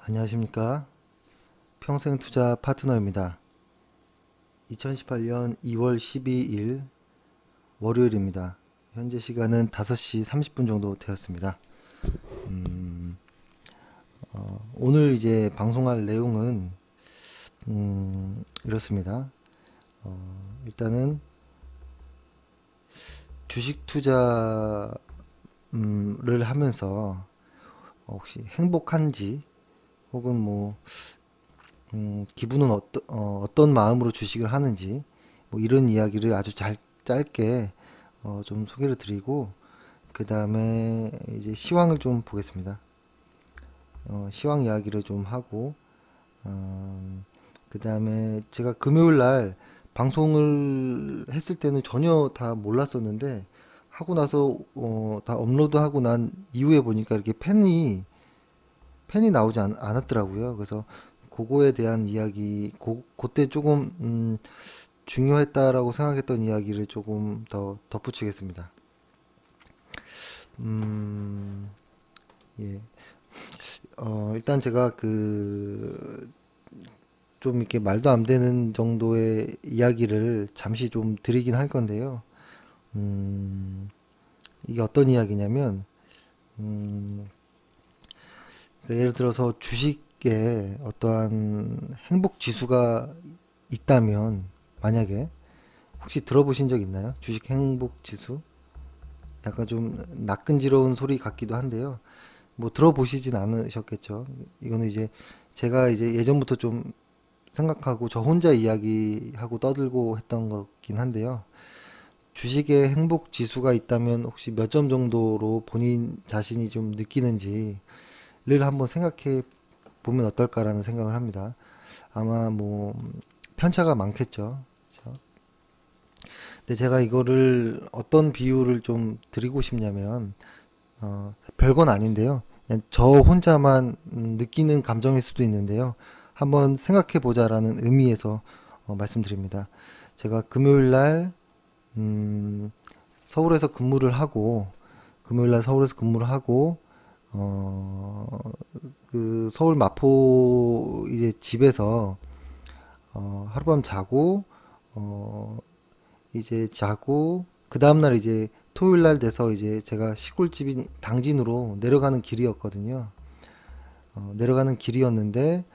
안녕하십니까. 평생투자 파트너입니다. 2018년 2월 12일 월요일입니다. 현재 시간은 5시 30분 정도 되었습니다. 오늘 이제 방송할 내용은 이렇습니다. 일단은 주식 투자를 하면서 혹시 행복한지 혹은 뭐 기분은 어떤 마음으로 주식을 하는지 뭐 이런 이야기를 아주 짧게 좀 소개를 드리고, 그 다음에 이제 시황을 좀 보겠습니다. 시황 이야기를 좀 하고, 그 다음에 제가 금요일날 방송을 했을 때는 전혀 다 몰랐었는데, 하고 나서 다 업로드하고 난 이후에 보니까 이렇게 펜이 나오지 않았더라고요. 그래서 그거에 대한 이야기, 그때 조금 중요했다라고 생각했던 이야기를 조금 더 덧붙이겠습니다. 예. 일단 제가 좀 이렇게 말도 안 되는 정도의 이야기를 잠시 좀 드리긴 할 건데요. 이게 어떤 이야기냐면, 그러니까 예를 들어서 주식에 어떠한 행복 지수가 있다면, 만약에 혹시 들어보신 적 있나요? 주식 행복 지수? 약간 좀 낯끈지러운 소리 같기도 한데요. 뭐 들어보시진 않으셨겠죠. 이거는 이제 제가 이제 예전부터 좀 생각하고 저 혼자 이야기하고 떠들고 했던 거긴 한데요. 주식에 행복 지수가 있다면 혹시 몇 점 정도로 본인 자신이 좀 느끼는지를 한번 생각해 보면 어떨까라는 생각을 합니다. 아마 뭐 편차가 많겠죠. 그렇죠? 근데 제가 이거를 어떤 비유를 좀 드리고 싶냐면, 별건 아닌데요. 그냥 저 혼자만 느끼는 감정일 수도 있는데요. 한번 생각해 보자라는 의미에서 말씀드립니다. 제가 금요일 날 서울에서 근무를 하고, 그 서울 마포 이제 집에서 하룻밤 자고, 이제 자고, 그 다음날 이제 토요일 날 돼서 이제 제가 시골집이 당진으로 내려가는 길이었거든요. 내려가는 길이었는데,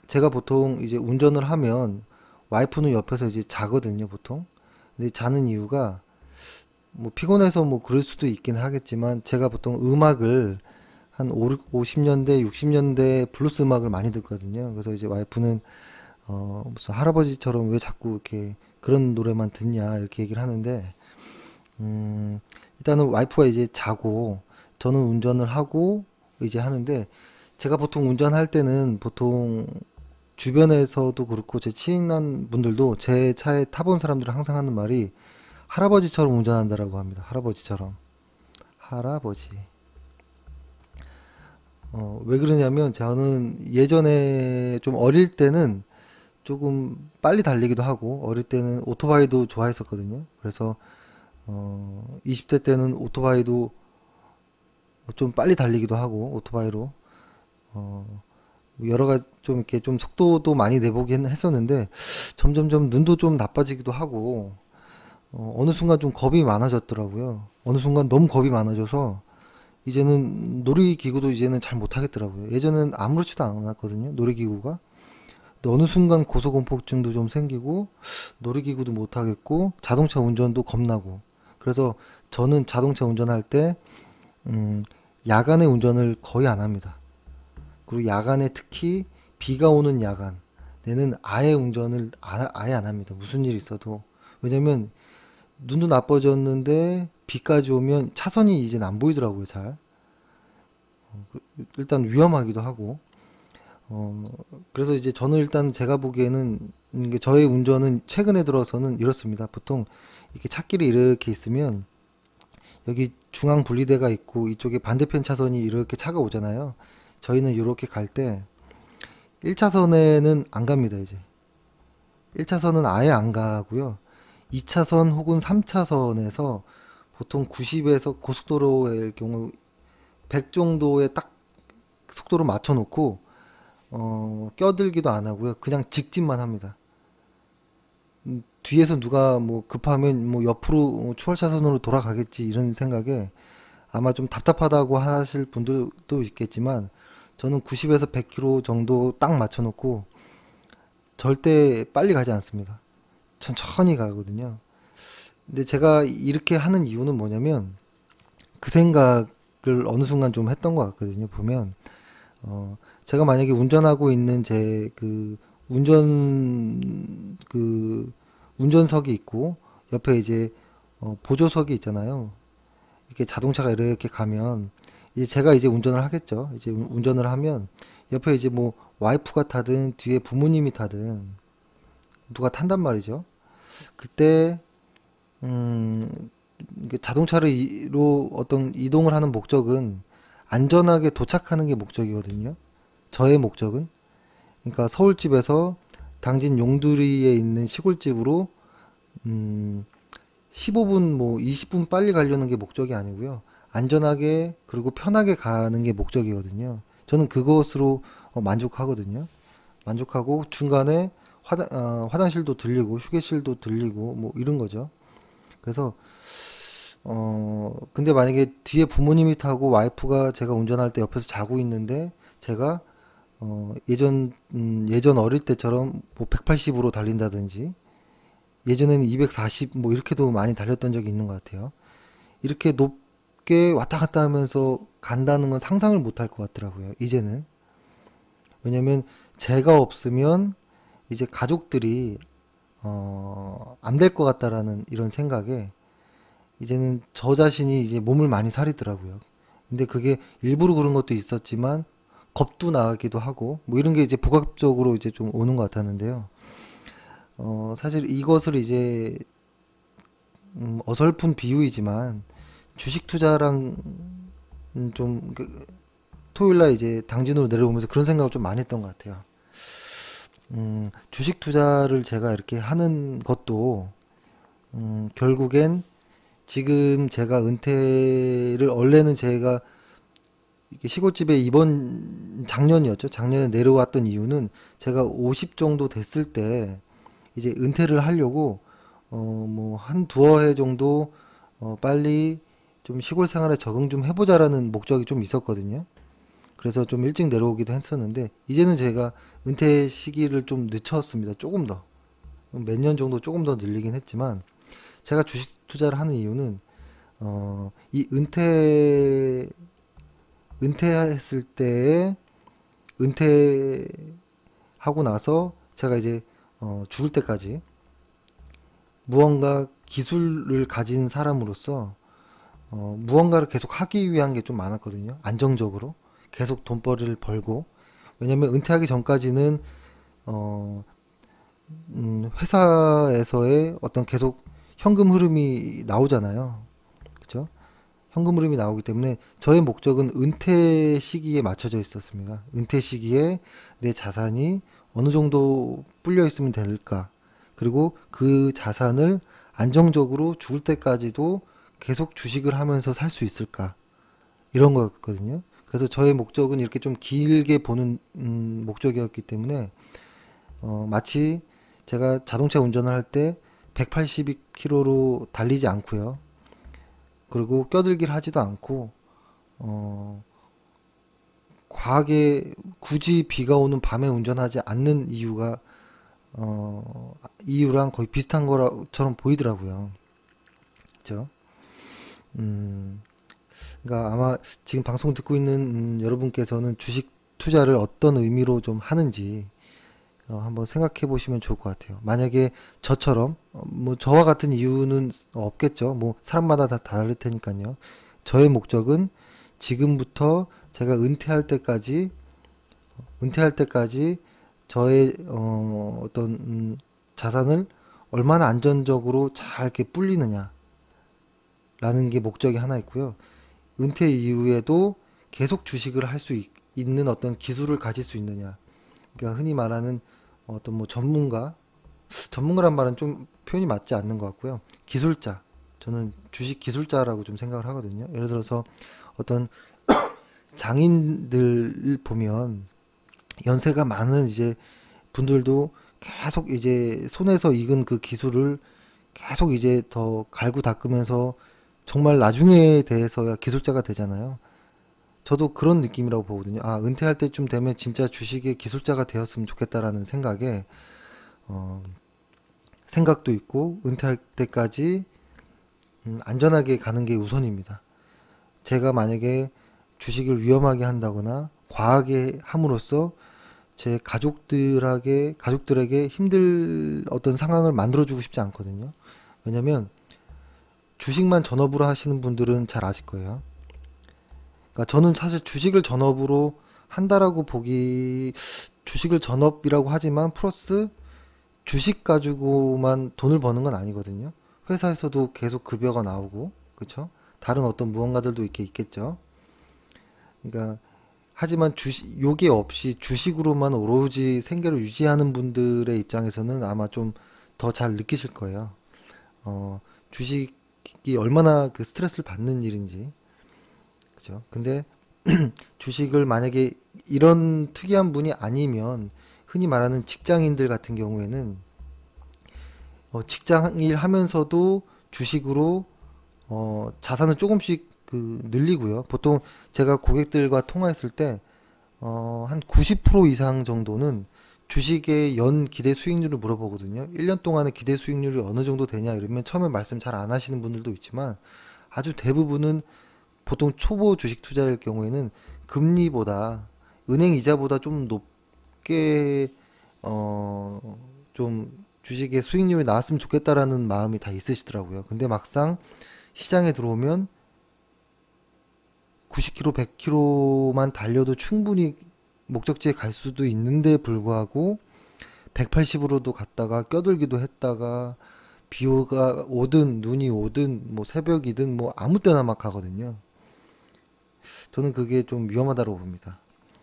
제가 보통 이제 운전을 하면 와이프는 옆에서 이제 자거든요, 보통. 근데 자는 이유가 뭐 피곤해서 뭐 그럴 수도 있긴 하겠지만, 제가 보통 음악을 한 50년대, 60년대 블루스 음악을 많이 듣거든요. 그래서 이제 와이프는 무슨 할아버지처럼 왜 자꾸 이렇게 그런 노래만 듣냐 이렇게 얘기를 하는데, 일단은 와이프가 이제 자고 저는 운전을 하고 이제 하는데, 제가 보통 운전할 때는 보통 주변에서도 그렇고 제 친한 분들도 제 차에 타본 사람들은 항상 하는 말이 할아버지처럼 운전한다라고 합니다. 할아버지처럼. 할아버지. 왜 그러냐면 저는 예전에 좀 어릴 때는 조금 빨리 달리기도 하고, 어릴 때는 오토바이도 좋아했었거든요. 그래서 20대 때는 오토바이도 좀 빨리 달리기도 하고, 오토바이로 여러 가지 좀 이렇게 좀 속도도 많이 내보긴 했었는데, 점점점 눈도 좀 나빠지기도 하고, 어느 순간 좀 겁이 많아졌더라고요. 어느 순간 너무 겁이 많아져서 이제는 놀이기구도 이제는 잘 못하겠더라고요. 예전엔 아무렇지도 않았거든요, 놀이기구가. 근데 어느 순간 고소공포증도 좀 생기고, 놀이기구도 못하겠고, 자동차 운전도 겁나고. 그래서 저는 자동차 운전할 때 야간에 운전을 거의 안 합니다. 그리고 야간에 특히 비가 오는 야간 내는 아예 운전을 아예 안 합니다. 무슨 일이 있어도. 왜냐면 눈도 나빠졌는데 비까지 오면 차선이 이제 안 보이더라고요, 잘. 일단 위험하기도 하고. 그래서 이제 저는 일단 제가 보기에는 이게 저의 운전은 최근에 들어서는 이렇습니다. 보통 이렇게 찻길이 이렇게 있으면 여기 중앙 분리대가 있고 이쪽에 반대편 차선이 이렇게 차가 오잖아요. 저희는 이렇게 갈 때 1차선에는 안 갑니다, 이제. 1차선은 아예 안 가고요. 2차선 혹은 3차선에서 보통 90에서 고속도로의 경우 100 정도의 딱 속도로 맞춰놓고 껴들기도 안 하고요. 그냥 직진만 합니다. 뒤에서 누가 뭐 급하면 뭐 옆으로 추월 차선으로 돌아가겠지 이런 생각에 아마 좀 답답하다고 하실 분들도 있겠지만 저는 90에서 100km 정도 딱 맞춰놓고 절대 빨리 가지 않습니다. 천천히 가거든요. 근데 제가 이렇게 하는 이유는 뭐냐면 그 생각을 어느 순간 좀 했던 것 같거든요. 보면 제가 만약에 운전하고 있는 제 그 운전석이 있고 옆에 이제 보조석이 있잖아요. 이렇게 자동차가 이렇게 가면 이제 제가 이제 운전을 하겠죠. 이제 운전을 하면 옆에 이제 뭐 와이프가 타든 뒤에 부모님이 타든 누가 탄단 말이죠. 그때 이게 자동차로 어떤 이동을 하는 목적은 안전하게 도착하는 게 목적이거든요. 저의 목적은. 그러니까 서울집에서 당진 용두리에 있는 시골집으로 음, 15분 뭐 20분 빨리 가려는 게 목적이 아니고요. 안전하게 그리고 편하게 가는 게 목적이거든요. 저는 그것으로 만족하거든요. 만족하고 중간에 화장실도 들리고 휴게실도 들리고 뭐 이런 거죠. 그래서 근데 만약에 뒤에 부모님이 타고 와이프가 제가 운전할 때 옆에서 자고 있는데 제가 예전 어릴 때처럼 뭐 180으로 달린다든지 예전에는 240 뭐 이렇게도 많이 달렸던 적이 있는 것 같아요. 이렇게 높게 왔다 갔다 하면서 간다는 건 상상을 못 할 것 같더라고요. 이제는. 왜냐면 제가 없으면 이제 가족들이 안 될 것 같다라는 이런 생각에 이제는 저 자신이 이제 몸을 많이 사리더라고요. 근데 그게 일부러 그런 것도 있었지만 겁도 나기도 하고 뭐 이런 게 이제 복합적으로 이제 좀 오는 것 같았는데요. 사실 이것을 이제 어설픈 비유이지만 주식 투자랑 토요일 날 이제 당진으로 내려오면서 그런 생각을 좀 많이 했던 것 같아요. 주식 투자를 제가 이렇게 하는 것도 결국엔 지금 제가 은퇴를 원래는 제가 이게 시골집에 이번 작년이었죠. 작년에 내려왔던 이유는 제가 50 정도 됐을 때 이제 은퇴를 하려고 뭐 한 두어 해 정도 빨리 좀 시골 생활에 적응 좀 해보자라는 목적이 좀 있었거든요. 그래서 좀 일찍 내려오기도 했었는데 이제는 제가 은퇴 시기를 좀 늦췄습니다. 조금 더. 몇 년 정도 조금 더 늘리긴 했지만 제가 주식 투자를 하는 이유는 이 은퇴했을 때에 은퇴하고 나서 제가 이제 죽을 때까지 무언가 기술을 가진 사람으로서 무언가를 계속 하기 위한 게 좀 많았거든요. 안정적으로 계속 돈벌이를 벌고 왜냐면 은퇴하기 전까지는 어, 회사에서의 어떤 계속 현금 흐름이 나오잖아요. 그죠? 현금 흐름이 나오기 때문에 저의 목적은 은퇴 시기에 맞춰져 있었습니다. 은퇴 시기에 내 자산이 어느 정도 불려 있으면 될까? 그리고 그 자산을 안정적으로 죽을 때까지도 계속 주식을 하면서 살 수 있을까? 이런 거였거든요. 그래서 저의 목적은 이렇게 좀 길게 보는 목적이었기 때문에 마치 제가 자동차 운전을 할 때 180km로 달리지 않고요. 그리고 껴들기를 하지도 않고 어, 과하게 굳이 비가 오는 밤에 운전하지 않는 이유랑 거의 비슷한 거처럼 보이더라고요. 그죠? 음, 그러니까 아마 지금 방송 듣고 있는 여러분께서는 주식 투자를 어떤 의미로 좀 하는지 한번 생각해 보시면 좋을 것 같아요. 만약에 저처럼 뭐 저와 같은 이유는 없겠죠. 뭐 사람마다 다 다를 테니까요. 저의 목적은 지금부터 제가 은퇴할 때까지 저의 어떤 자산을 얼마나 안전적으로 잘 이렇게 불리느냐라는 게 목적이 하나 있고요. 은퇴 이후에도 계속 주식을 할 수 있는 어떤 기술을 가질 수 있느냐. 그러니까 흔히 말하는 어떤 뭐 전문가, 전문가란 말은 좀 표현이 맞지 않는 것 같고요. 기술자. 저는 주식 기술자라고 좀 생각을 하거든요. 예를 들어서 어떤 장인들 보면 연세가 많은 이제 분들도 계속 이제 손에서 익은 그 기술을 계속 이제 더 갈고 닦으면서 정말 나중에 대해서야 기술자가 되잖아요. 저도 그런 느낌이라고 보거든요. 아, 은퇴할 때쯤 되면 진짜 주식의 기술자가 되었으면 좋겠다라는 어, 생각도 있고, 은퇴할 때까지 안전하게 가는 게 우선입니다. 제가 만약에 주식을 위험하게 한다거나 과하게 함으로써 제 가족들에게 힘들 어떤 상황을 만들어주고 싶지 않거든요. 왜냐면 주식만 전업으로 하시는 분들은 잘 아실 거예요. 그러니까 저는 사실 주식을 전업으로 한다라고 보기, 주식을 전업이라고 하지만 플러스 주식 가지고만 돈을 버는 건 아니거든요. 회사에서도 계속 급여가 나오고, 그쵸? 다른 어떤 무언가들도 이렇게 있겠죠. 그러니까 하지만 주식 요게 없이 주식으로만 오로지 생계를 유지하는 분들의 입장에서는 아마 좀 더 잘 느끼실 거예요. 주식이 얼마나 그 스트레스를 받는 일인지. 그죠? 근데 주식을 만약에 이런 특이한 분이 아니면 흔히 말하는 직장인들 같은 경우에는 직장일 하면서도 주식으로 자산을 조금씩 그 늘리고요. 보통 제가 고객들과 통화했을 때 한 90% 이상 정도는 주식의 연 기대 수익률을 물어보거든요. 1년 동안의 기대 수익률이 어느 정도 되냐 이러면 처음에 말씀 잘 안 하시는 분들도 있지만 아주 대부분은 보통 초보 주식 투자일 경우에는 금리보다 은행 이자보다 좀 높게 좀 주식의 수익률이 나왔으면 좋겠다라는 마음이 다 있으시더라고요. 근데 막상 시장에 들어오면 90km, 100km만 달려도 충분히 목적지에 갈 수도 있는데 불구하고 180으로도 갔다가 껴들기도 했다가 비가 오든 눈이 오든 뭐 새벽이든 뭐 아무 때나 막 가거든요. 저는 그게 좀 위험하다고 봅니다.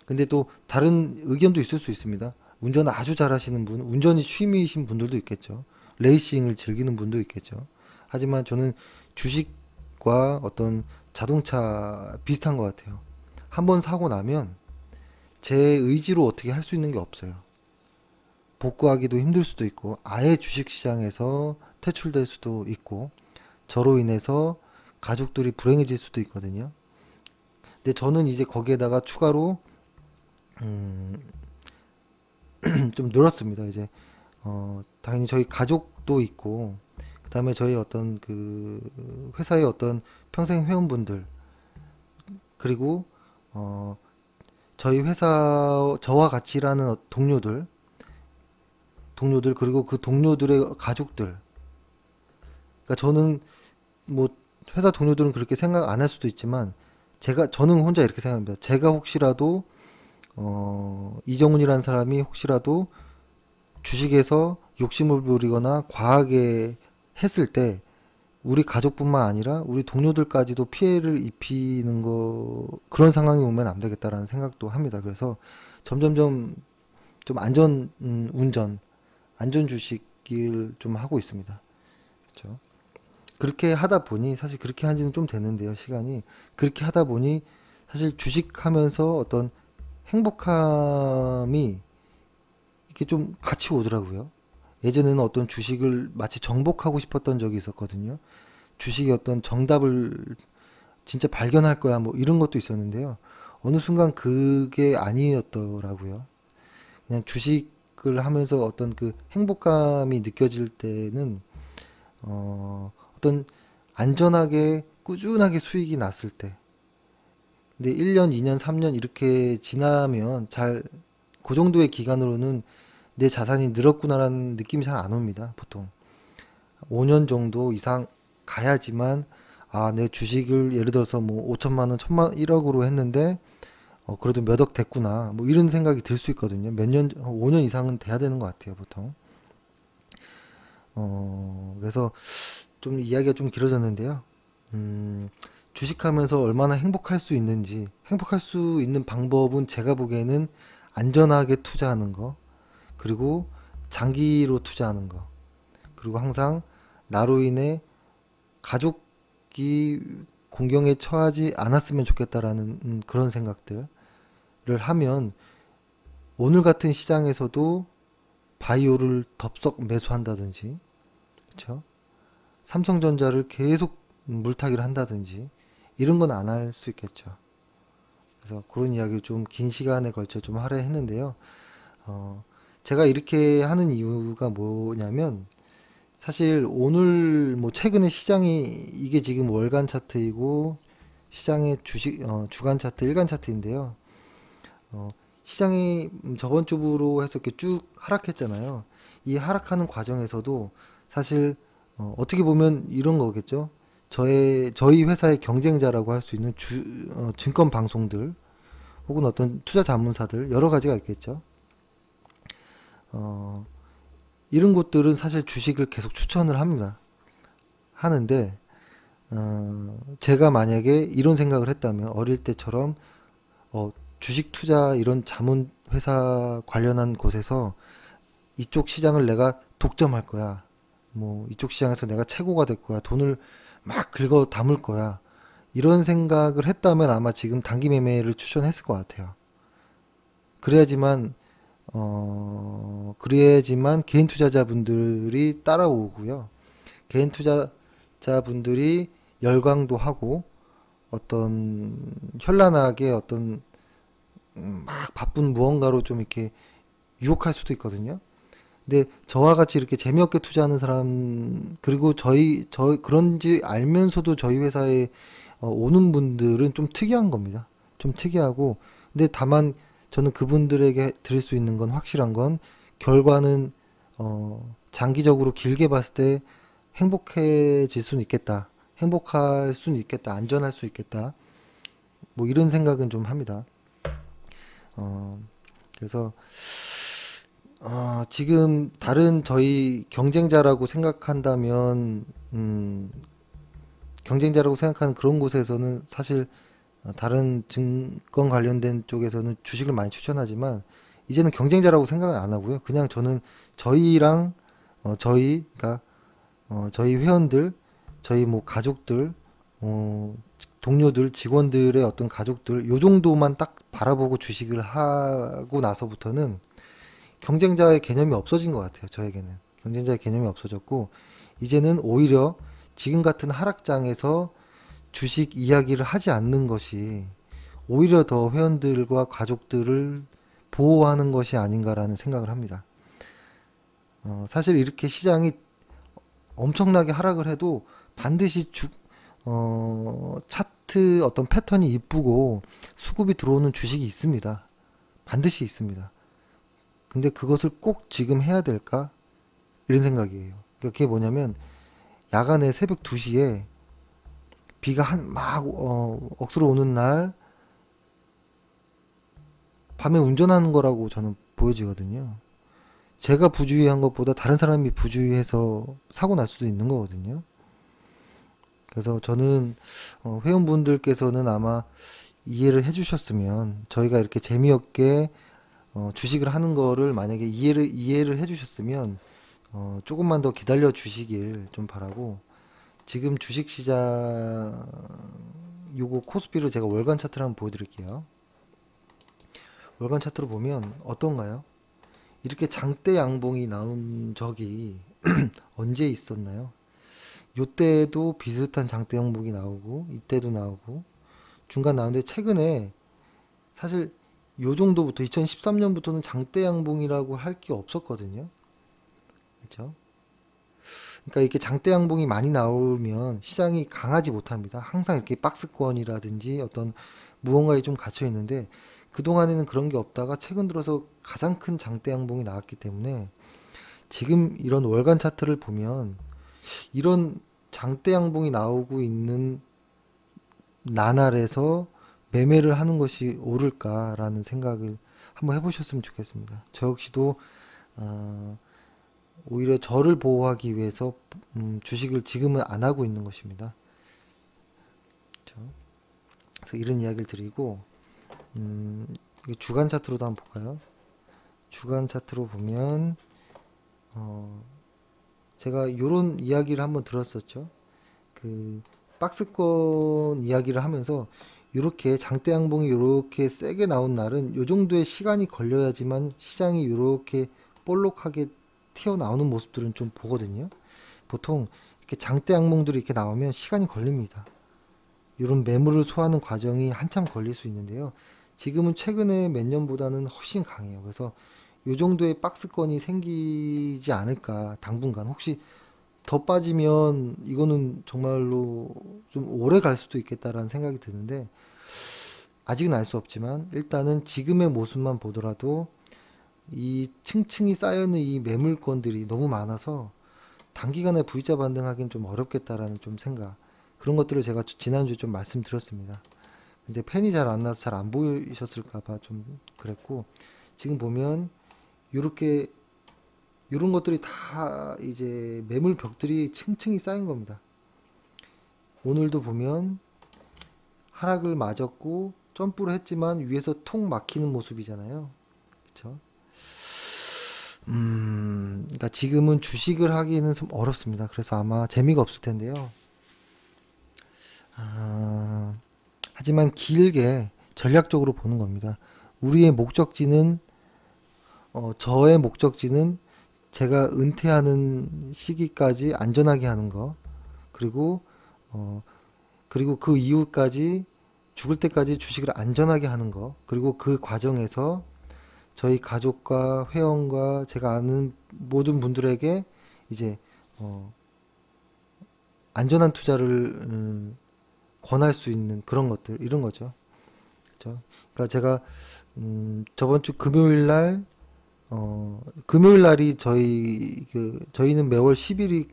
근데 또 다른 의견도 있을 수 있습니다. 운전을 아주 잘하시는 분, 운전이 취미이신 분들도 있겠죠. 레이싱을 즐기는 분도 있겠죠. 하지만 저는 주식과 어떤 자동차 비슷한 것 같아요. 한번 사고 나면 제 의지로 어떻게 할 수 있는 게 없어요. 복구하기도 힘들 수도 있고, 아예 주식시장에서 퇴출될 수도 있고, 저로 인해서 가족들이 불행해질 수도 있거든요. 근데 저는 이제 거기에다가 추가로 음, 좀 늘었습니다. 이제 당연히 저희 가족도 있고 그다음에 저희 어떤 그 회사의 어떤 평생 회원분들 그리고 어, 저희 회사 저와 같이 일하는 동료들 그리고 그 동료들의 가족들. 그러니까 저는 뭐 회사 동료들은 그렇게 생각 안 할 수도 있지만 저는 혼자 이렇게 생각합니다. 제가 혹시라도 이정훈이라는 사람이 혹시라도 주식에서 욕심을 부리거나 과하게 했을 때 우리 가족뿐만 아니라 우리 동료들까지도 피해를 입히는 그런 상황이 오면 안 되겠다라는 생각도 합니다. 그래서 점점점 좀 안전 주식을 좀 하고 있습니다. 그렇죠? 그렇게 하다 보니 사실 그렇게 한 지는 좀 됐는데요, 시간이. 그렇게 하다 보니 사실 주식하면서 어떤 행복함이 이렇게 좀 같이 오더라고요. 예전에는 어떤 주식을 마치 정복하고 싶었던 적이 있었거든요. 주식의 어떤 정답을 진짜 발견할 거야, 뭐 이런 것도 있었는데요. 어느 순간 그게 아니었더라고요. 그냥 주식을 하면서 어떤 그 행복감이 느껴질 때는, 어떤 안전하게 꾸준하게 수익이 났을 때. 근데 1년, 2년, 3년 이렇게 지나면 그 정도의 기간으로는 내 자산이 늘었구나라는 느낌이 잘 안 옵니다, 보통. 5년 정도 이상 가야지만, 아, 내 주식을 예를 들어서 뭐 5천만 원, 1억으로 했는데, 그래도 몇 억 됐구나. 뭐 이런 생각이 들 수 있거든요. 5년 이상은 돼야 되는 것 같아요, 보통. 그래서 좀 이야기가 좀 길어졌는데요. 주식하면서 얼마나 행복할 수 있는지, 행복할 수 있는 방법은 제가 보기에는 안전하게 투자하는 거, 그리고 장기로 투자하는 거, 그리고 항상 나로 인해 가족이 공경에 처하지 않았으면 좋겠다라는 그런 생각들을 하면 오늘 같은 시장에서도 바이오를 덥석 매수한다든지, 그렇죠? 삼성전자를 계속 물타기를 한다든지 이런 건 안 할 수 있겠죠. 그래서 그런 이야기를 좀 긴 시간에 걸쳐 좀 하려 했는데요. 제가 이렇게 하는 이유가 뭐냐면 사실 오늘 뭐 최근에 시장이 이게 지금 월간 차트이고 시장의 주간 차트, 일간 차트인데요. 시장이 저번 주로 해서 이렇게 쭉 하락했잖아요. 이 하락하는 과정에서도 사실 어떻게 보면 이런 거겠죠. 저희 회사의 경쟁자라고 할 수 있는 증권 방송들 혹은 어떤 투자 자문사들 여러 가지가 있겠죠. 이런 곳들은 사실 주식을 계속 추천을 합니다. 하는데 제가 만약에 이런 생각을 했다면 어릴 때처럼 주식 투자 이런 자문 회사 관련한 곳에서 이쪽 시장을 내가 독점할 거야. 뭐 이쪽 시장에서 내가 최고가 될 거야. 돈을 막 긁어 담을 거야. 이런 생각을 했다면 아마 지금 단기 매매를 추천했을 것 같아요. 그래야지만 그래야지만 개인 투자자분들이 따라오고요. 개인 투자자분들이 열광도 하고 어떤 현란하게 어떤 막 바쁜 무언가로 좀 이렇게 유혹할 수도 있거든요. 근데 저와 같이 이렇게 재미없게 투자하는 사람, 그리고 그런지 알면서도 저희 회사에 오는 분들은 좀 특이한 겁니다. 좀 특이하고, 근데 다만 저는 그분들에게 드릴 수 있는 건 확실한 건 결과는 장기적으로 길게 봤을 때 행복해질 수는 있겠다. 행복할 수는 있겠다. 안전할 수 있겠다. 뭐 이런 생각은 좀 합니다. 그래서 지금 다른 저희 경쟁자라고 생각한다면 경쟁자라고 생각하는 그런 곳에서는 사실 다른 증권 관련된 쪽에서는 주식을 많이 추천하지만 이제는 경쟁자라고 생각을 안 하고요. 그냥 저는 저희랑 그러니까 저희 회원들, 저희 뭐 가족들, 동료들, 직원들의 어떤 가족들 요 정도만 딱 바라보고 주식을 하고 나서부터는 경쟁자의 개념이 없어진 것 같아요. 저에게는 경쟁자의 개념이 없어졌고 이제는 오히려 지금 같은 하락장에서 주식 이야기를 하지 않는 것이 오히려 더 회원들과 가족들을 보호하는 것이 아닌가라는 생각을 합니다. 사실 이렇게 시장이 엄청나게 하락을 해도 반드시 차트 어떤 패턴이 이쁘고 수급이 들어오는 주식이 있습니다. 반드시 있습니다. 근데 그것을 꼭 지금 해야 될까? 이런 생각이에요. 그러니까 그게 뭐냐면 야간에 새벽 2시에 비가 막 억수로 오는 날 밤에 운전하는 거라고 저는 보여지거든요. 제가 부주의한 것보다 다른 사람이 부주의해서 사고 날 수도 있는 거거든요. 그래서 저는 회원분들께서는 아마 이해를 해주셨으면 저희가 이렇게 재미없게 주식을 하는 거를 만약에 이해를 해주셨으면 조금만 더 기다려 주시길 좀 바라고 지금 주식시장 요거 코스피를 제가 월간 차트를 한번 보여드릴게요. 월간 차트로 보면 어떤가요? 이렇게 장대 양봉이 나온 적이 언제 있었나요? 요때도 비슷한 장대 양봉이 나오고 이때도 나오고 중간 나오는데 최근에 사실 요 정도부터 2013년부터는 장대 양봉이라고 할 게 없었거든요. 그렇죠? 그러니까 이렇게 장대 양봉이 많이 나오면 시장이 강하지 못합니다. 항상 이렇게 박스권이라든지 어떤 무언가에 좀 갇혀 있는데 그동안에는 그런 게 없다가 최근 들어서 가장 큰 장대 양봉이 나왔기 때문에 지금 이런 월간 차트를 보면 이런 장대 양봉이 나오고 있는 나날에서 매매를 하는 것이 옳을까라는 생각을 한번 해보셨으면 좋겠습니다. 저 역시도 오히려 저를 보호하기 위해서 주식을 지금은 안 하고 있는 것입니다. 그렇죠? 그래서 이런 이야기를 드리고 주간 차트로도 한번 볼까요? 주간 차트로 보면 어, 제가 요런 이야기를 한번 들었었죠. 그 박스권 이야기를 하면서 요렇게 장대 양봉이 요렇게 세게 나온 날은 요 정도의 시간이 걸려야지만 시장이 요렇게 볼록하게 튀어나오는 모습들은 좀 보거든요. 보통 이렇게 장대 양봉들이 이렇게 나오면 시간이 걸립니다. 이런 매물을 소화하는 과정이 한참 걸릴 수 있는데요. 지금은 최근에 몇 년보다는 훨씬 강해요. 그래서 요 정도의 박스권이 생기지 않을까, 당분간. 혹시 더 빠지면 이거는 정말로 좀 오래 갈 수도 있겠다라는 생각이 드는데, 아직은 알 수 없지만 일단은 지금의 모습만 보더라도 이 층층이 쌓여있는 이 매물권들이 너무 많아서 단기간에 V자 반등하기는 좀 어렵겠다라는 좀 생각, 그런 것들을 제가 지난주에 좀 말씀드렸습니다. 근데 펜이 잘 안 나서 잘 안 보이셨을까봐 좀 그랬고, 지금 보면 요렇게 요런 것들이 다 이제 매물 벽들이 층층이 쌓인 겁니다. 오늘도 보면 하락을 맞았고 점프를 했지만 위에서 통 막히는 모습이잖아요. 그쵸? 그러니까 지금은 주식을 하기는 좀 어렵습니다. 그래서 아마 재미가 없을 텐데요. 아, 하지만 길게 전략적으로 보는 겁니다. 우리의 목적지는, 저의 목적지는 제가 은퇴하는 시기까지 안전하게 하는 거, 그리고, 어, 그리고 그 이후까지 죽을 때까지 주식을 안전하게 하는 거, 그리고 그 과정에서 저희 가족과 회원과 제가 아는 모든 분들에게 이제, 어, 안전한 투자를 권할 수 있는 그런 것들, 이런 거죠. 그죠? 그러니까 제가 저번 주 금요일 날, 금요일 날이 저희는 매월 10일이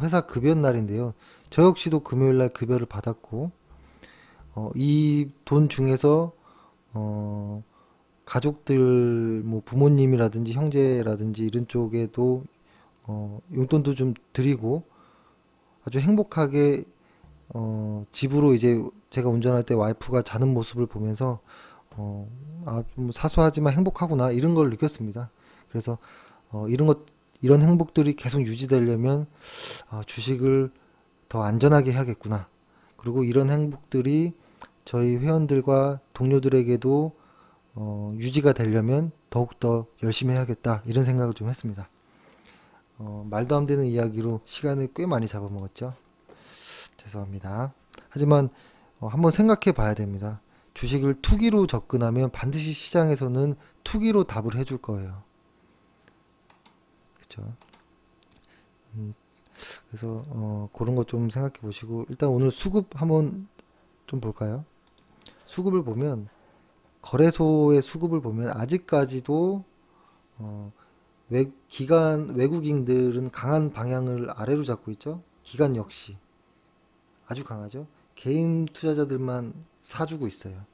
회사 급여 날인데요. 저 역시도 금요일 날 급여를 받았고, 이 돈 중에서 어, 가족들, 뭐 부모님이라든지 형제라든지 이런 쪽에도 용돈도 좀 드리고 아주 행복하게, 집으로 이제 제가 운전할 때 와이프가 자는 모습을 보면서 좀 사소하지만 행복하구나 이런 걸 느꼈습니다. 그래서 이런 행복들이 계속 유지되려면 주식을 더 안전하게 해야겠구나. 그리고 이런 행복들이 저희 회원들과 동료들에게도 유지가 되려면 더욱더 열심히 해야겠다 이런 생각을 좀 했습니다. 말도 안 되는 이야기로 시간을 꽤 많이 잡아먹었죠. 죄송합니다. 하지만 한번 생각해 봐야 됩니다. 주식을 투기로 접근하면 반드시 시장에서는 투기로 답을 해줄 거예요. 그쵸? 음, 그래서 그런 거 좀 생각해 보시고, 일단 오늘 수급 한번 좀 볼까요? 수급을 보면, 거래소의 수급을 보면 아직까지도 어, 외국인들은 강한 방향을 아래로 잡고 있죠. 기관 역시 아주 강하죠. 개인 투자자들만 사주고 있어요.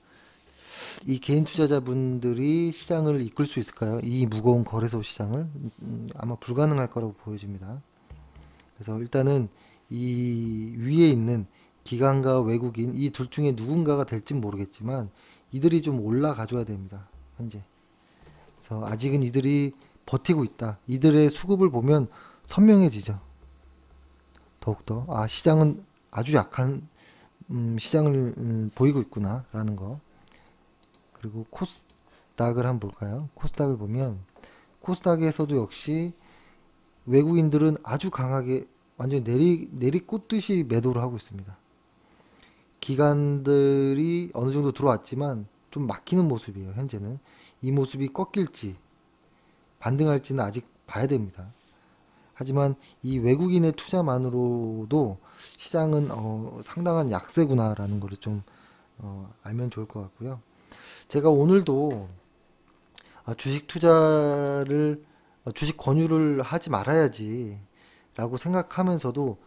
이 개인 투자자분들이 시장을 이끌 수 있을까요? 이 무거운 거래소 시장을 아마 불가능할 거라고 보여집니다. 그래서 일단은 이 위에 있는 기관과 외국인 이 둘 중에 누군가가 될진 모르겠지만 이들이 좀 올라가 줘야 됩니다. 현재. 그래서 아직은 이들이 버티고 있다. 이들의 수급을 보면 선명해지죠. 더욱더 시장은 아주 약한 시장을 보이고 있구나라는 거. 그리고 코스닥을 한번 볼까요? 코스닥을 보면 코스닥에서도 역시 외국인들은 아주 강하게 완전 내리꽂듯이 매도를 하고 있습니다. 기관들이 어느 정도 들어왔지만 좀 막히는 모습이에요. 현재는 이 모습이 꺾일지 반등할지는 아직 봐야 됩니다. 하지만 이 외국인의 투자만으로도 시장은 상당한 약세구나라는 것을 좀 알면 좋을 것 같고요. 제가 오늘도 주식 투자를 주식 권유를 하지 말아야지 라고 생각하면서도,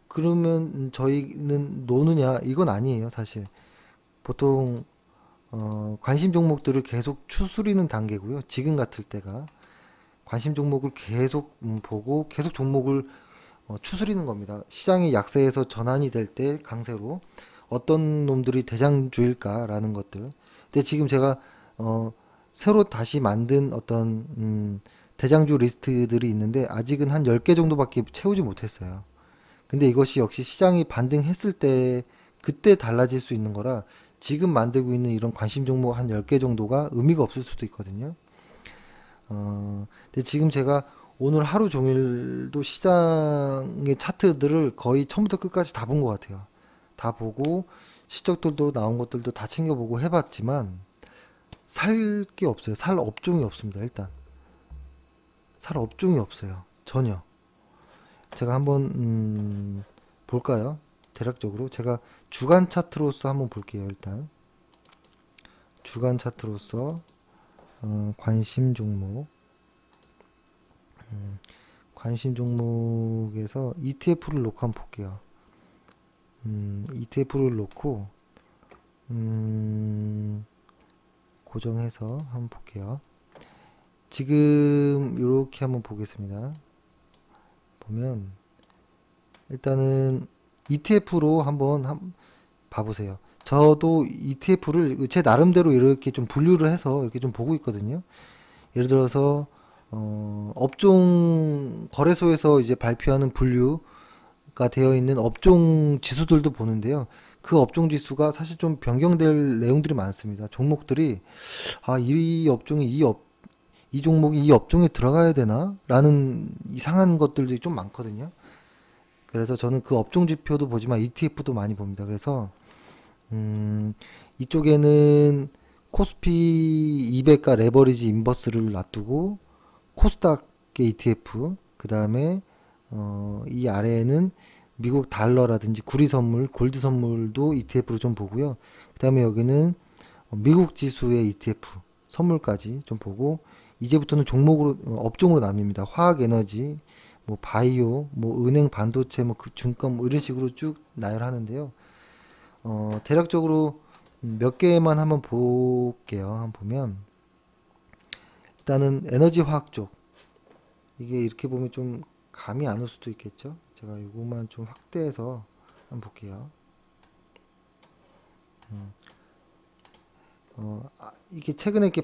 그러면 저희는 노느냐, 이건 아니에요. 사실 보통 관심 종목들을 계속 추스리는 단계고요. 지금 같을 때가 관심 종목을 계속 보고 계속 종목을 추스리는 겁니다. 시장이 약세에서 전환이 될 때 강세로 어떤 놈들이 대장주일까라는 것들. 근데 지금 제가 새로 다시 만든 어떤 대장주 리스트들이 있는데 아직은 한 10개 정도밖에 채우지 못했어요. 근데 이것이 역시 시장이 반등했을 때 그때 달라질 수 있는 거라 지금 만들고 있는 이런 관심 종목 한 10개 정도가 의미가 없을 수도 있거든요. 근데 지금 제가 오늘 하루 종일도 시장의 차트들을 거의 처음부터 끝까지 다 본 것 같아요. 다 보고 실적들도 나온 것들도 다 챙겨보고 해봤지만 살 게 없어요. 살 업종이 없습니다. 일단 살 업종이 없어요. 전혀. 제가 한번 볼까요? 대략적으로 제가 주간 차트로서 한번 볼게요. 일단 주간 차트로서 관심 종목 관심 종목에서 ETF를 놓고 한번 볼게요. ETF를 놓고 고정해서 한번 볼게요. 지금 이렇게 한번 보겠습니다. 보면 일단은 ETF로 한번 봐보세요. 저도 ETF를 제 나름대로 이렇게 좀 분류를 해서 이렇게 좀 보고 있거든요. 예를 들어서 업종 거래소에서 이제 발표하는 분류가 되어 있는 업종 지수들도 보는데요. 그 업종 지수가 사실 좀 변경될 내용들이 많습니다. 종목들이 이 업종이 이 종목이 이 업종에 들어가야 되나? 라는 이상한 것들이 좀 많거든요. 그래서 저는 그 업종 지표도 보지만 ETF도 많이 봅니다. 그래서 이쪽에는 코스피 200과 레버리지 인버스를 놔두고 코스닥의 ETF, 그 다음에 이 아래에는 미국 달러라든지 구리 선물, 골드 선물도 ETF로 좀 보고요. 그 다음에 여기는 미국 지수의 ETF 선물까지 좀 보고, 이제부터는 종목으로 업종으로 나뉩니다. 화학 에너지, 뭐 바이오, 뭐 은행, 반도체, 뭐 그 중권, 뭐 이런 식으로 쭉 나열하는데요. 대략적으로 몇 개만 한번 볼게요. 한번 보면 일단은 에너지 화학 쪽, 이게 이렇게 보면 좀 감이 안 올 수도 있겠죠. 제가 이것만 좀 확대해서 한번 볼게요. 이게 최근에 이렇게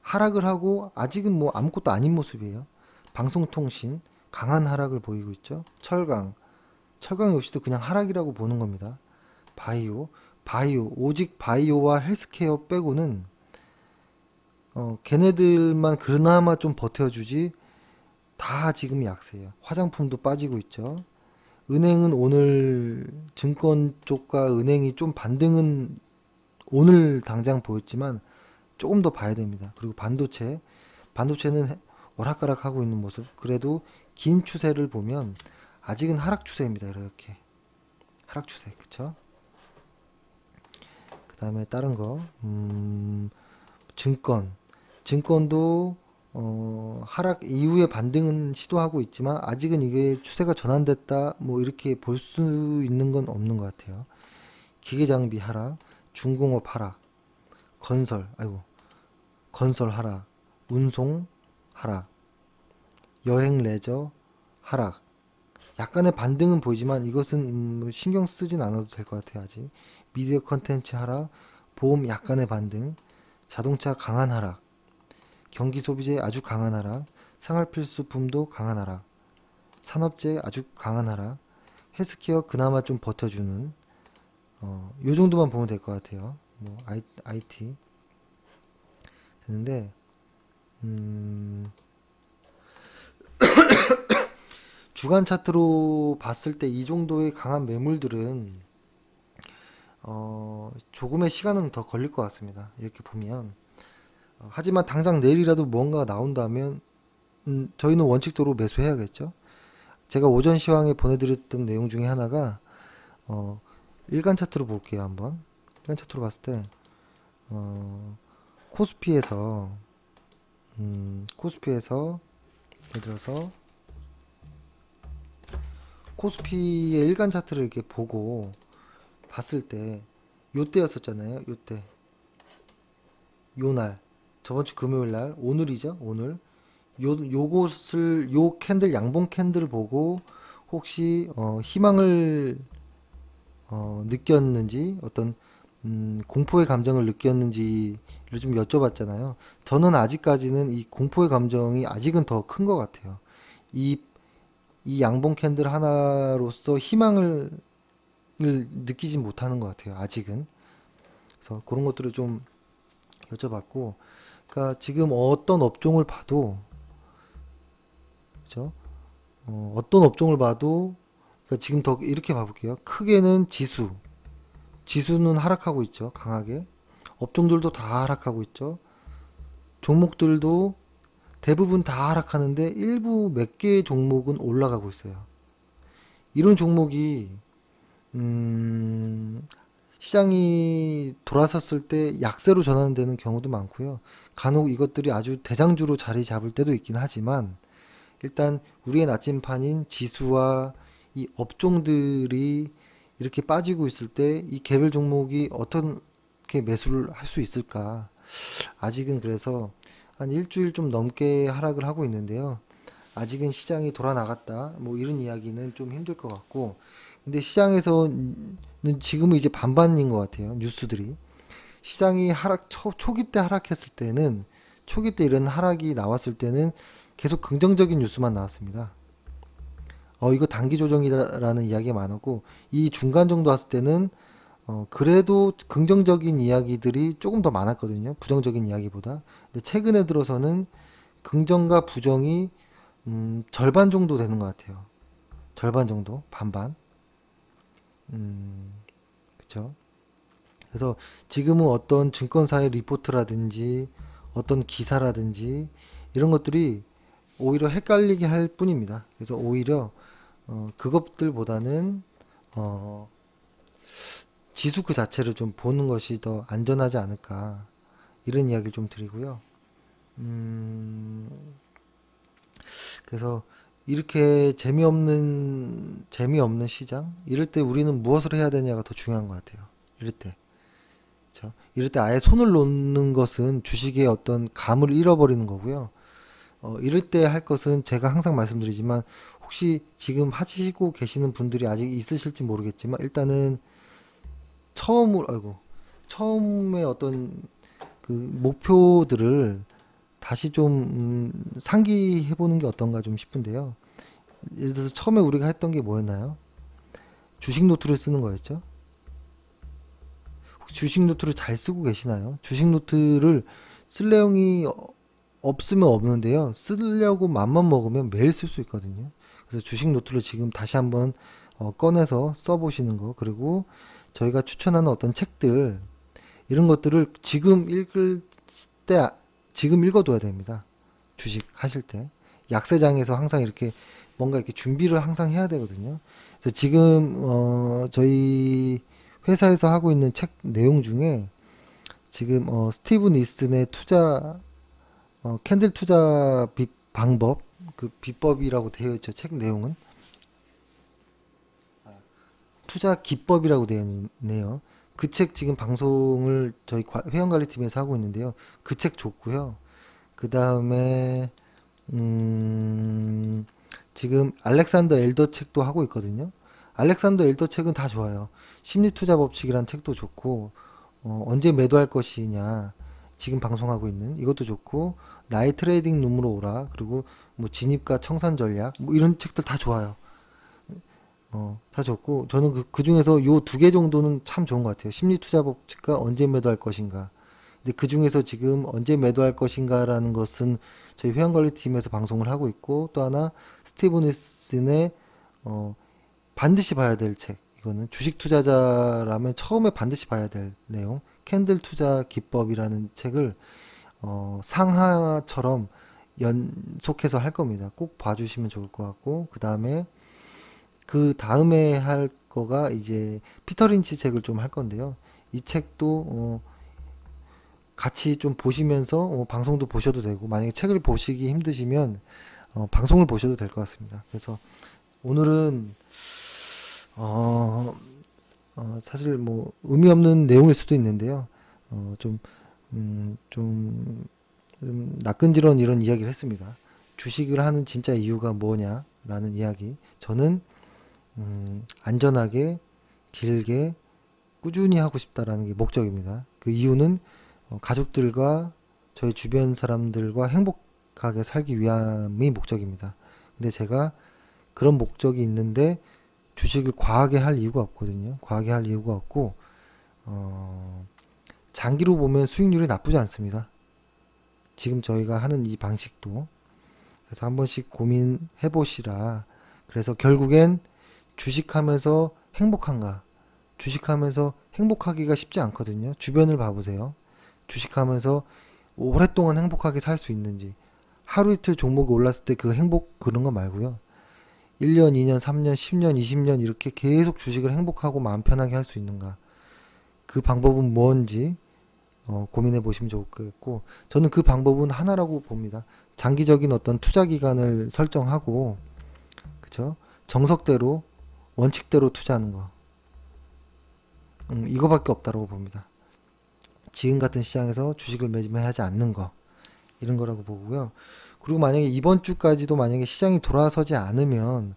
하락을 하고 아직은 뭐 아무것도 아닌 모습이에요. 방송통신 강한 하락을 보이고 있죠. 철강 역시도 그냥 하락이라고 보는 겁니다. 바이오 오직 바이오와 헬스케어 빼고는 걔네들만 그나마 좀 버텨주지 다 지금 약세예요. 화장품도 빠지고 있죠. 은행은 오늘 증권 쪽과 은행이 좀 반등은 오늘 당장 보였지만 조금 더 봐야 됩니다. 그리고 반도체는 오락가락 하고 있는 모습. 그래도 긴 추세를 보면 아직은 하락 추세입니다. 이렇게 하락 추세, 그쵸? 그 다음에 다른 거 증권도 하락 이후에 반등은 시도하고 있지만 아직은 이게 추세가 전환됐다 뭐 이렇게 볼 수 있는 건 없는 것 같아요. 기계장비 하락, 중공업 하락, 건설 하락, 운송 하락, 여행 레저 하락. 약간의 반등은 보이지만 이것은 신경 쓰진 않아도 될 것 같아요. 아직 미디어 컨텐츠 하락, 보험 약간의 반등, 자동차 강한 하락, 경기 소비재 아주 강한 하락, 생활필수품도 강한 하락, 산업재 아주 강한 하락, 헬스케어 그나마 좀 버텨주는 요 정도만 보면 될 것 같아요. 뭐 IT 되는데 주간 차트로 봤을 때 이 정도의 강한 매물들은 조금의 시간은 더 걸릴 것 같습니다. 이렇게 보면 하지만 당장 내일이라도 뭔가 나온다면 저희는 원칙도로 매수해야겠죠. 제가 오전 시황에 보내드렸던 내용 중에 하나가 일간 차트로 볼게요. 한번 일간 차트로 봤을 때 코스피에서 예를 들어서 코스피의 일간 차트를 이렇게 보고 봤을 때 요때였었잖아요. 요때 요날 저번주 금요일날 오늘이죠. 오늘 요것을 요 캔들 양봉 캔들을 보고 혹시 희망을 느꼈는지 어떤 공포의 감정을 느꼈는지에 좀 여쭤봤잖아요. 저는 아직까지는 이 공포의 감정이 아직은 더 큰 것 같아요. 이, 이 양봉 캔들 하나로서 희망을 느끼지 못하는 것 같아요. 아직은. 그래서 그런 것들을 좀 여쭤봤고, 그러니까 지금 어떤 업종을 봐도, 그죠? 어떤 업종을 봐도, 그러니까 지금 더 이렇게 봐볼게요. 크게는 지수는 하락하고 있죠. 강하게. 업종들도 다 하락하고 있죠. 종목들도 대부분 다 하락하는데 일부 몇 개의 종목은 올라가고 있어요. 이런 종목이 시장이 돌아섰을 때 약세로 전환되는 경우도 많고요. 간혹 이것들이 아주 대장주로 자리 잡을 때도 있긴 하지만 일단 우리의 나침판인 지수와 이 업종들이 이렇게 빠지고 있을 때 이 개별 종목이 어떻게 매수를 할 수 있을까? 아직은 그래서 한 일주일 좀 넘게 하락을 하고 있는데요. 아직은 시장이 돌아 나갔다. 뭐 이런 이야기는 좀 힘들 것 같고. 근데 시장에서는 지금은 이제 반반인 것 같아요. 뉴스들이. 시장이 초기 때 하락했을 때는, 초기 때 이런 하락이 나왔을 때는 계속 긍정적인 뉴스만 나왔습니다. 이거 단기 조정이라는 이야기가 많았고, 이 중간 정도 왔을 때는, 그래도 긍정적인 이야기들이 조금 더 많았거든요. 부정적인 이야기보다. 근데 최근에 들어서는 긍정과 부정이, 절반 정도 되는 것 같아요. 절반 정도, 반반. 그쵸? 그래서 지금은 어떤 증권사의 리포트라든지, 어떤 기사라든지, 이런 것들이 오히려 헷갈리게 할 뿐입니다. 그래서 오히려, 그것들보다는, 어, 지수 그 자체를 좀 보는 것이 더 안전하지 않을까. 이런 이야기를 좀 드리고요. 음, 그래서 이렇게 재미없는 시장? 이럴 때 우리는 무엇을 해야 되냐가 더 중요한 것 같아요. 이럴 때. 그쵸? 이럴 때 아예 손을 놓는 것은 주식의 어떤 감을 잃어버리는 거고요. 이럴 때 할 것은 제가 항상 말씀드리지만 혹시 지금 하시고 계시는 분들이 아직 있으실지 모르겠지만 일단은 처음에 어떤 그 목표들을 다시 좀 상기해 보는 게 어떤가 좀 싶은데요. 예를 들어서 처음에 우리가 했던 게 뭐였나요? 주식 노트를 쓰는 거였죠. 혹시 주식 노트를 잘 쓰고 계시나요? 주식 노트를 쓸 내용이 없으면 없는데요. 쓰려고 맘만 먹으면 매일 쓸 수 있거든요. 그래서 주식 노트를 지금 다시 한번 꺼내서 써보시는 거. 그리고 저희가 추천하는 어떤 책들 이런 것들을 지금 읽을 때 지금 읽어둬야 됩니다. 주식 하실 때 약세장에서 항상 이렇게 뭔가 이렇게 준비를 항상 해야 되거든요. 그래서 지금 저희 회사에서 하고 있는 책 내용 중에 지금 스티븐 이슨의 캔들 투자 방법 그 비법이라고 되어 있죠. 책 내용은 투자 기법이라고 되어 있네요. 그 책 지금 방송을 저희 회원관리팀에서 하고 있는데요. 그 책 좋고요. 그 다음에 지금 알렉산더 엘더 책도 하고 있거든요. 알렉산더 엘더 책은 다 좋아요. 심리투자 법칙이란 책도 좋고 언제 매도할 것이냐 지금 방송하고 있는 이것도 좋고 나의 트레이딩 룸으로 오라 그리고 뭐 진입과 청산 전략 뭐 이런 책들 다 좋아요. 다 좋고 저는 그 중에서 요 두 개 정도는 참 좋은 것 같아요. 심리투자 법칙과 언제 매도할 것인가. 근데 그 중에서 지금 언제 매도할 것인가라는 것은 저희 회원관리팀에서 방송을 하고 있고 또 하나 스티븐 윌슨의 반드시 봐야 될 책. 이거는 주식 투자자라면 처음에 반드시 봐야 될 내용. 캔들 투자 기법이라는 책을 상하처럼 연속해서 할 겁니다. 꼭 봐주시면 좋을 것 같고 그 다음에 할 거가 이제 피터 린치 책을 좀 할 건데요. 이 책도 같이 좀 보시면서 방송도 보셔도 되고 만약에 책을 보시기 힘드시면 방송을 보셔도 될 것 같습니다. 그래서 오늘은 사실 뭐 의미 없는 내용일 수도 있는데요. 좀, 낯끈지러운 이런 이야기를 했습니다. 주식을 하는 진짜 이유가 뭐냐라는 이야기. 저는 안전하게 길게 꾸준히 하고 싶다라는 게 목적입니다. 그 이유는 가족들과 저희 주변 사람들과 행복하게 살기 위함이 목적입니다. 근데 제가 그런 목적이 있는데 주식을 과하게 할 이유가 없거든요. 과하게 할 이유가 없고 장기로 보면 수익률이 나쁘지 않습니다. 지금 저희가 하는 이 방식도. 그래서 한 번씩 고민해 보시라. 그래서 결국엔 주식하면서 행복한가? 주식하면서 행복하기가 쉽지 않거든요. 주변을 봐보세요. 주식하면서 오랫동안 행복하게 살 수 있는지. 하루 이틀 종목이 올랐을 때 그 행복 그런 거 말고요. 1년, 2년, 3년, 10년, 20년 이렇게 계속 주식을 행복하고 마음 편하게 할 수 있는가. 그 방법은 뭔지 고민해 보시면 좋겠고, 저는 그 방법은 하나라고 봅니다. 장기적인 어떤 투자 기간을 설정하고, 그쵸? 정석대로, 원칙대로 투자하는 거. 이거밖에 없다고 봅니다. 지금 같은 시장에서 주식을 매매하지 않는 거. 이런 거라고 보고요. 그리고 만약에 이번 주까지도 만약에 시장이 돌아서지 않으면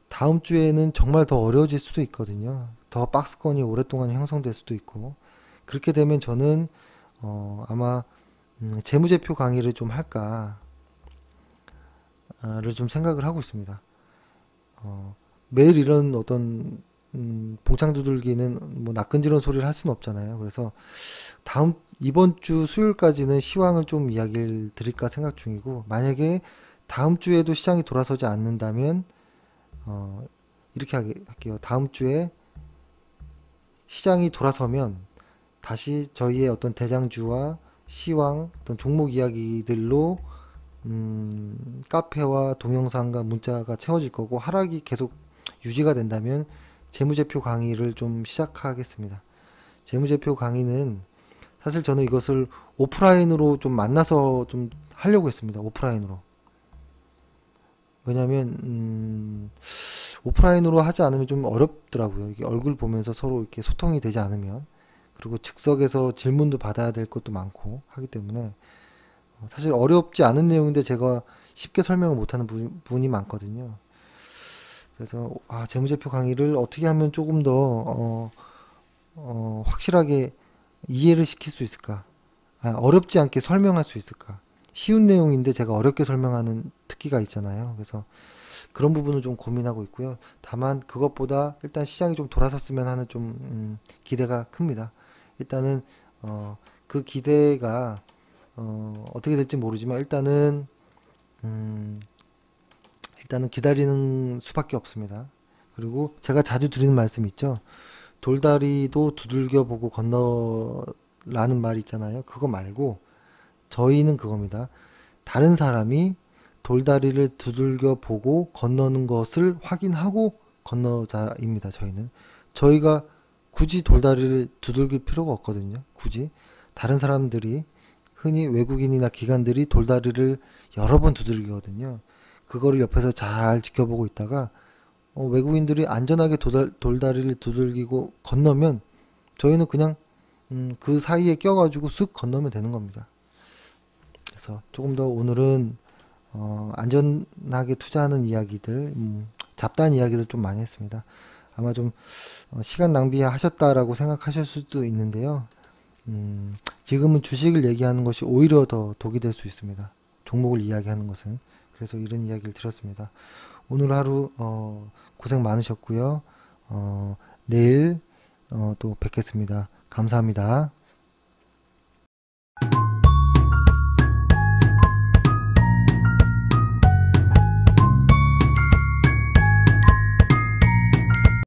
다음 주에는 정말 더 어려워질 수도 있거든요. 더 박스권이 오랫동안 형성될 수도 있고, 그렇게 되면 저는 아마 재무제표 강의를 좀 할까를 좀 생각을 하고 있습니다. 매일 이런 어떤 봉창 두들기는 뭐 낯끈지러운 소리를 할 수는 없잖아요. 그래서 이번 주 수요일까지는 시황을 좀 이야기를 드릴까 생각 중이고, 만약에 다음 주에도 시장이 돌아서지 않는다면 이렇게 할게요. 다음 주에 시장이 돌아서면 다시 저희의 어떤 대장주와 시황, 어떤 종목 이야기들로 카페와 동영상과 문자가 채워질 거고, 하락이 계속 유지가 된다면 재무제표 강의를 좀 시작하겠습니다. 재무제표 강의는 사실 저는 이것을 오프라인으로 좀 만나서 좀 하려고 했습니다. 오프라인으로. 왜냐면 오프라인으로 하지 않으면 좀 어렵더라고요. 이게 얼굴 보면서 서로 이렇게 소통이 되지 않으면, 그리고 즉석에서 질문도 받아야 될 것도 많고 하기 때문에 사실 어렵지 않은 내용인데 제가 쉽게 설명을 못하는 부분이 많거든요. 그래서 재무제표 강의를 어떻게 하면 조금 더 확실하게 이해를 시킬 수 있을까? 어렵지 않게 설명할 수 있을까? 쉬운 내용인데 제가 어렵게 설명하는 특기가 있잖아요. 그래서 그런 부분을 좀 고민하고 있고요. 다만 그것보다 일단 시장이 좀 돌아섰으면 하는 좀 기대가 큽니다. 일단은 그 기대가 어떻게 될지 모르지만 일단은 기다리는 수밖에 없습니다. 그리고 제가 자주 드리는 말씀이 있죠. 돌다리도 두들겨 보고 건너라는 말 있잖아요. 그거 말고 저희는 그겁니다. 다른 사람이 돌다리를 두들겨 보고 건너는 것을 확인하고 건너자입니다. 저희가 굳이 돌다리를 두들길 필요가 없거든요. 굳이 다른 사람들이, 흔히 외국인이나 기관들이 돌다리를 여러 번 두들기거든요. 그거를 옆에서 잘 지켜보고 있다가 외국인들이 안전하게 돌다리를 두들기고 건너면 저희는 그냥 그 사이에 껴가지고 쓱 건너면 되는 겁니다. 그래서 조금 더 오늘은 안전하게 투자하는 이야기들, 잡다한 이야기들 좀 많이 했습니다. 아마 좀 시간 낭비하셨다라고 생각하실 수도 있는데요. 지금은 주식을 얘기하는 것이 오히려 더 독이 될 수 있습니다. 종목을 이야기하는 것은. 그래서 이런 이야기를 드렸습니다. 오늘 하루 고생 많으셨고요. 내일 또 뵙겠습니다. 감사합니다.